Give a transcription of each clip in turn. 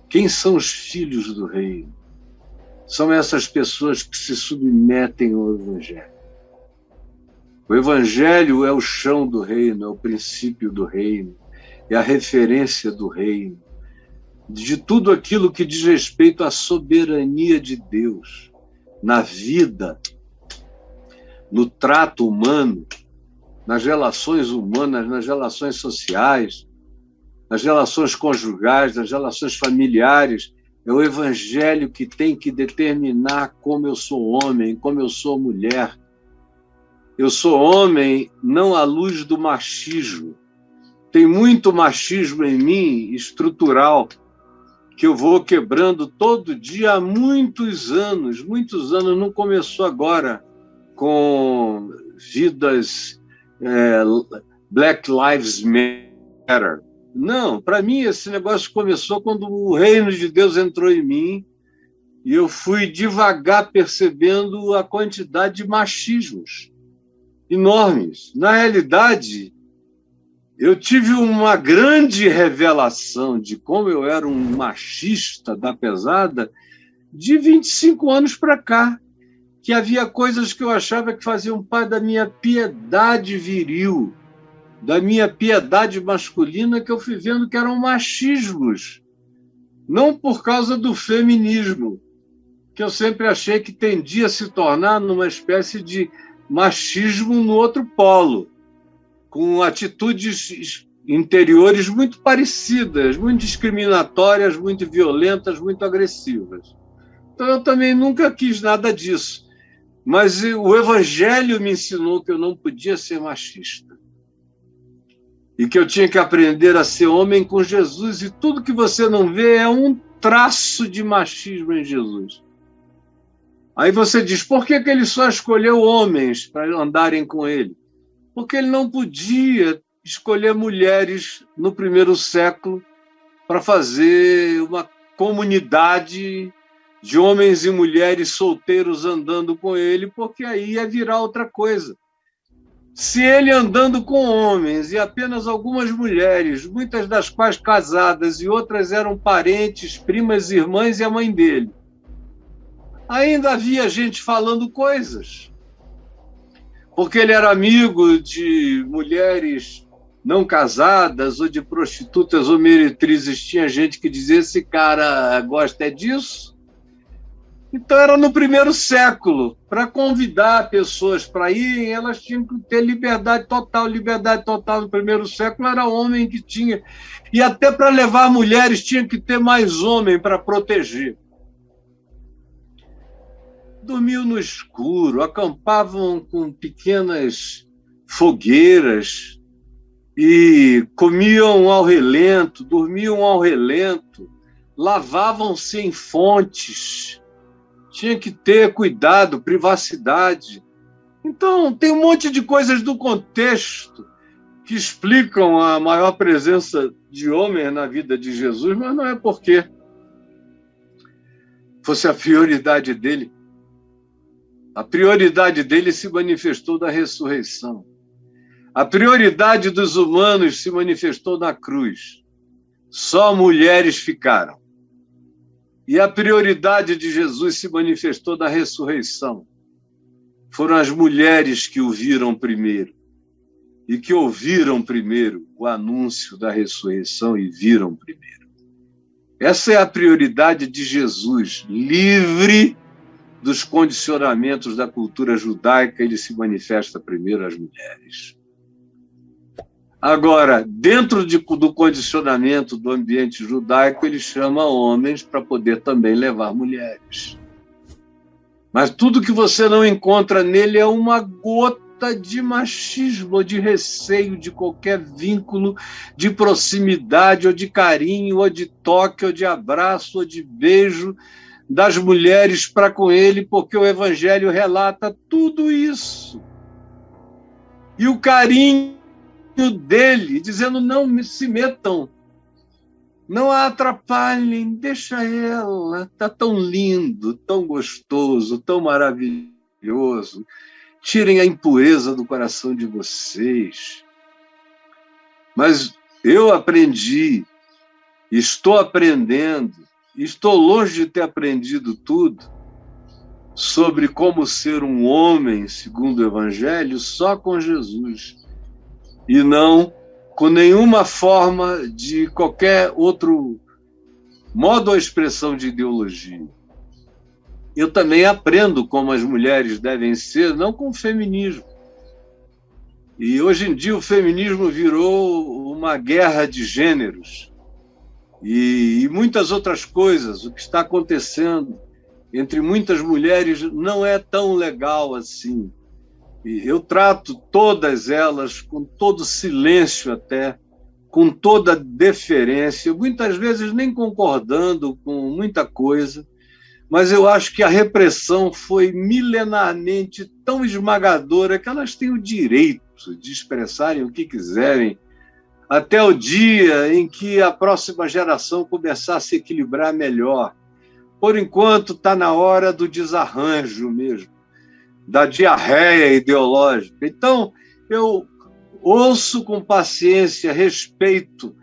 Quem são os filhos do reino? São essas pessoas que se submetem ao Evangelho. O Evangelho é o chão do reino, é o princípio do reino, é a referência do reino, de tudo aquilo que diz respeito à soberania de Deus na vida, no trato humano, nas relações humanas, nas relações sociais, nas relações conjugais, nas relações familiares. É o Evangelho que tem que determinar como eu sou homem, como eu sou mulher. Eu sou homem não à luz do machismo. Tem muito machismo em mim, estrutural, que eu vou quebrando todo dia há muitos anos. Não começou agora com vidas Black Lives Matter. Não, para mim esse negócio começou quando o reino de Deus entrou em mim e eu fui devagar percebendo a quantidade de machismos enormes. Na realidade, eu tive uma grande revelação de como eu era um machista da pesada de 25 anos para cá, que havia coisas que eu achava que faziam parte da minha piedade viril, da minha piedade masculina, que eu fui vendo que eram machismos, não por causa do feminismo, que eu sempre achei que tendia a se tornar numa espécie de machismo no outro polo, com atitudes interiores muito parecidas, muito discriminatórias, muito violentas, muito agressivas. Então, eu também nunca quis nada disso. Mas o Evangelho me ensinou que eu não podia ser machista. E que eu tinha que aprender a ser homem com Jesus. E tudo que você não vê é um traço de machismo em Jesus. Aí você diz, por que ele só escolheu homens para andarem com ele? Porque ele não podia escolher mulheres no primeiro século para fazer uma comunidade de homens e mulheres solteiros andando com ele, porque aí ia virar outra coisa. Se ele andando com homens e apenas algumas mulheres, muitas das quais casadas e outras eram parentes, primas, irmãs e a mãe dele, ainda havia gente falando coisas. Porque ele era amigo de mulheres não casadas ou de prostitutas ou meretrizes. Tinha gente que dizia, esse cara gosta disso. Então era no primeiro século. Para convidar pessoas para irem, elas tinham que ter liberdade total. Liberdade total no primeiro século era homem que tinha. E até para levar mulheres tinha que ter mais homem para proteger. Dormiam no escuro, acampavam com pequenas fogueiras e comiam ao relento, dormiam ao relento, lavavam-se em fontes. Tinha que ter cuidado, privacidade. Então, tem um monte de coisas do contexto que explicam a maior presença de homens na vida de Jesus, mas não é porque fosse a prioridade dele. A prioridade dele se manifestou na ressurreição. A prioridade dos humanos se manifestou na cruz. Só mulheres ficaram. E a prioridade de Jesus se manifestou na ressurreição. Foram as mulheres que o viram primeiro e que ouviram primeiro o anúncio da ressurreição e viram primeiro. Essa é a prioridade de Jesus, livre dos condicionamentos da cultura judaica, ele se manifesta primeiro às mulheres. Agora, dentro do condicionamento do ambiente judaico, ele chama homens para poder também levar mulheres. Mas tudo que você não encontra nele é uma gota de machismo, de receio, de qualquer vínculo de proximidade, ou de carinho, ou de toque, ou de abraço, ou de beijo das mulheres para com ele, porque o Evangelho relata tudo isso. E o carinho dele, dizendo, não se metam, não a atrapalhem, deixa ela, está tão lindo, tão gostoso, tão maravilhoso, tirem a impureza do coração de vocês. Mas eu aprendi, estou aprendendo, Estou longe de ter aprendido tudo sobre como ser um homem, segundo o Evangelho, só com Jesus, e não com nenhuma forma de qualquer outro modo ou expressão de ideologia. Eu também aprendo como as mulheres devem ser, não com o feminismo. E hoje em dia o feminismo virou uma guerra de gêneros e muitas outras coisas. O que está acontecendo entre muitas mulheres não é tão legal assim. E eu trato todas elas com todo silêncio até, com toda deferência, muitas vezes nem concordando com muita coisa, mas eu acho que a repressão foi milenarmente tão esmagadora que elas têm o direito de expressarem o que quiserem, até o dia em que a próxima geração começar a se equilibrar melhor. Por enquanto, está na hora do desarranjo mesmo, da diarreia ideológica. Então, eu ouço com paciência, respeito,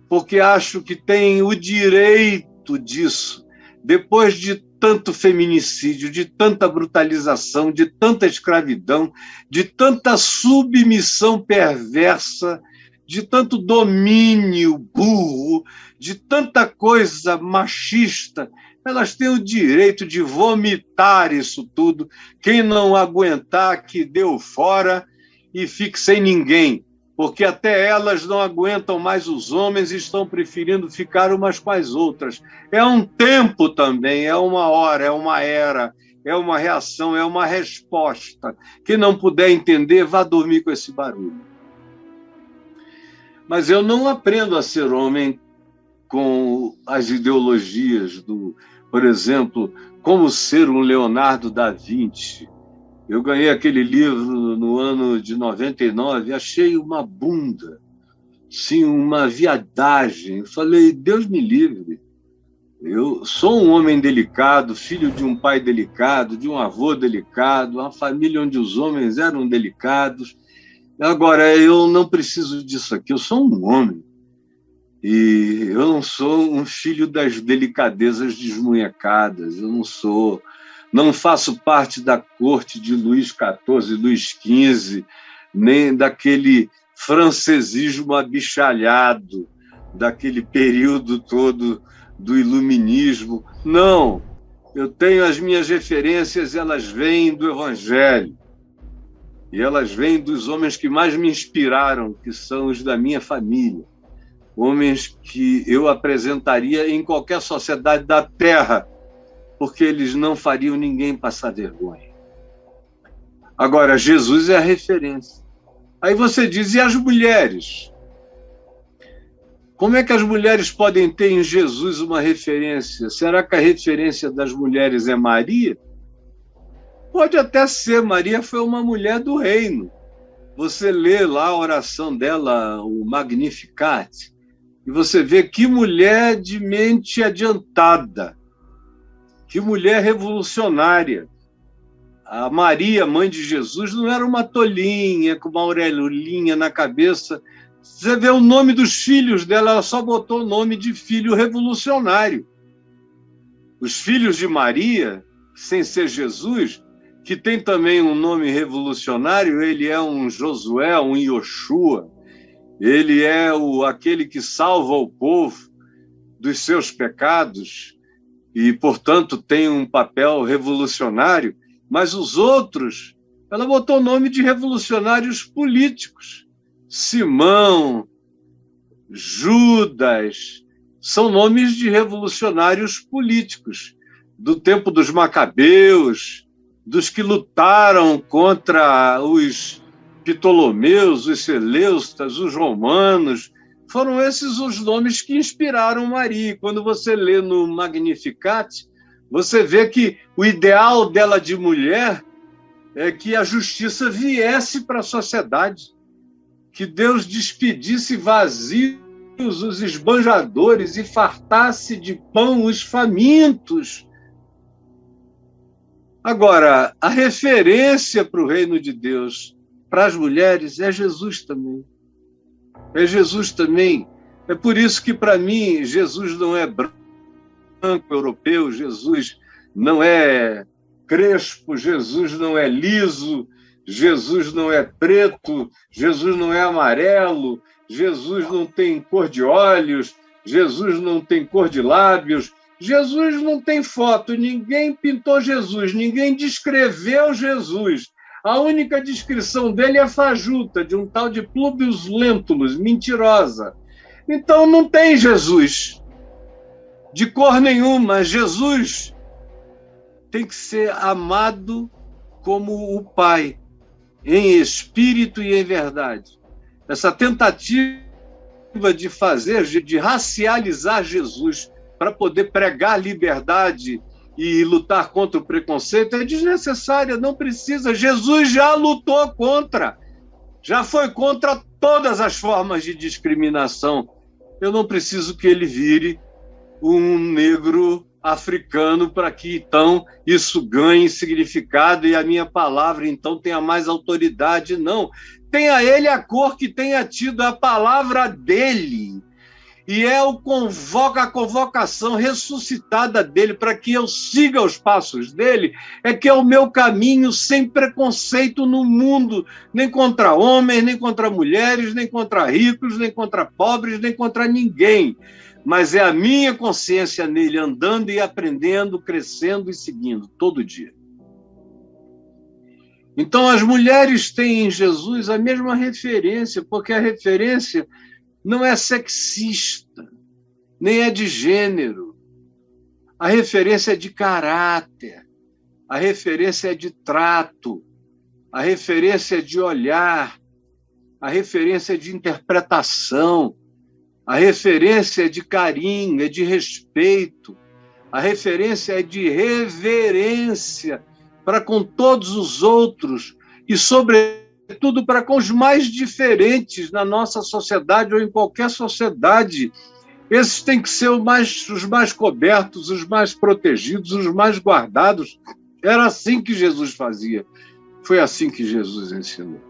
porque acho que tem o direito disso, depois de tanto feminicídio, de tanta brutalização, de tanta escravidão, de tanta submissão perversa, de tanto domínio burro, de tanta coisa machista. Elas têm o direito de vomitar isso tudo. Quem não aguentar, que deu fora e fique sem ninguém, porque até elas não aguentam mais os homens e estão preferindo ficar umas com as outras. É um tempo também, é uma hora, é uma era, é uma reação, é uma resposta. Quem não puder entender, vá dormir com esse barulho. Mas eu não aprendo a ser homem com as ideologias do, por exemplo, como ser um Leonardo da Vinci. Eu ganhei aquele livro no ano de 99, achei uma bunda, sim, uma viadagem. Falei, Deus me livre. Eu sou um homem delicado, filho de um pai delicado, de um avô delicado, uma família onde os homens eram delicados. Agora, eu não preciso disso aqui, eu sou um homem. E eu não sou um filho das delicadezas desmunhecadas, eu não faço parte da corte de Luís XIV, Luís XV, nem daquele francesismo abichalhado, daquele período todo do iluminismo. Não, eu tenho as minhas referências, elas vêm do Evangelho. E elas vêm dos homens que mais me inspiraram, que são os da minha família. Homens que eu apresentaria em qualquer sociedade da Terra, porque eles não fariam ninguém passar vergonha. Agora, Jesus é a referência. Aí você diz, e as mulheres? Como é que as mulheres podem ter em Jesus uma referência? Será que a referência das mulheres é Maria? Pode até ser, Maria foi uma mulher do reino. Você lê lá a oração dela, o Magnificat, e você vê que mulher de mente adiantada, que mulher revolucionária. A Maria, mãe de Jesus, não era uma tolinha com uma aureolinha na cabeça. Você vê o nome dos filhos dela, ela só botou o nome de filho revolucionário. Os filhos de Maria, sem ser Jesus, que tem também um nome revolucionário, ele é um Josué, um Yoshua, ele é aquele que salva o povo dos seus pecados e, portanto, tem um papel revolucionário, mas os outros, ela botou o nome de revolucionários políticos. Simão, Judas, são nomes de revolucionários políticos, do tempo dos Macabeus, dos que lutaram contra os Ptolomeus, os Seleustas, os romanos. Foram esses os nomes que inspiraram Maria. Quando você lê no Magnificat, você vê que o ideal dela de mulher é que a justiça viesse para a sociedade, que Deus despedisse vazios os esbanjadores e fartasse de pão os famintos. Agora, a referência para o reino de Deus, para as mulheres, é Jesus também. É Jesus também. É por isso que, para mim, Jesus não é branco, europeu, Jesus não é crespo, Jesus não é liso, Jesus não é preto, Jesus não é amarelo, Jesus não tem cor de olhos, Jesus não tem cor de lábios, Jesus não tem foto, ninguém pintou Jesus, ninguém descreveu Jesus. A única descrição dele é fajuta, de um tal de Publius Lentulus, mentirosa. Então não tem Jesus, de cor nenhuma. Jesus tem que ser amado como o Pai, em espírito e em verdade. Essa tentativa de fazer, de racializar Jesus para poder pregar liberdade e lutar contra o preconceito é desnecessária, não precisa. Jesus já lutou contra, já foi contra todas as formas de discriminação. Eu não preciso que ele vire um negro africano para que, então, isso ganhe significado e a minha palavra, então, tenha mais autoridade. Não. Tenha ele a cor que tenha tido a palavra dele. E é a convocação ressuscitada dele para que eu siga os passos dele, é que é o meu caminho sem preconceito no mundo, nem contra homens, nem contra mulheres, nem contra ricos, nem contra pobres, nem contra ninguém. Mas é a minha consciência nele, andando e aprendendo, crescendo e seguindo, todo dia. Então, as mulheres têm em Jesus a mesma referência, porque a referência não é sexista, nem é de gênero. A referência é de caráter, a referência é de trato, a referência é de olhar, a referência é de interpretação, a referência é de carinho, é de respeito, a referência é de reverência para com todos os outros e, sobretudo, para com os mais diferentes na nossa sociedade ou em qualquer sociedade. Esses têm que ser os mais cobertos, os mais protegidos, os mais guardados. Era assim que Jesus fazia. Foi assim que Jesus ensinou.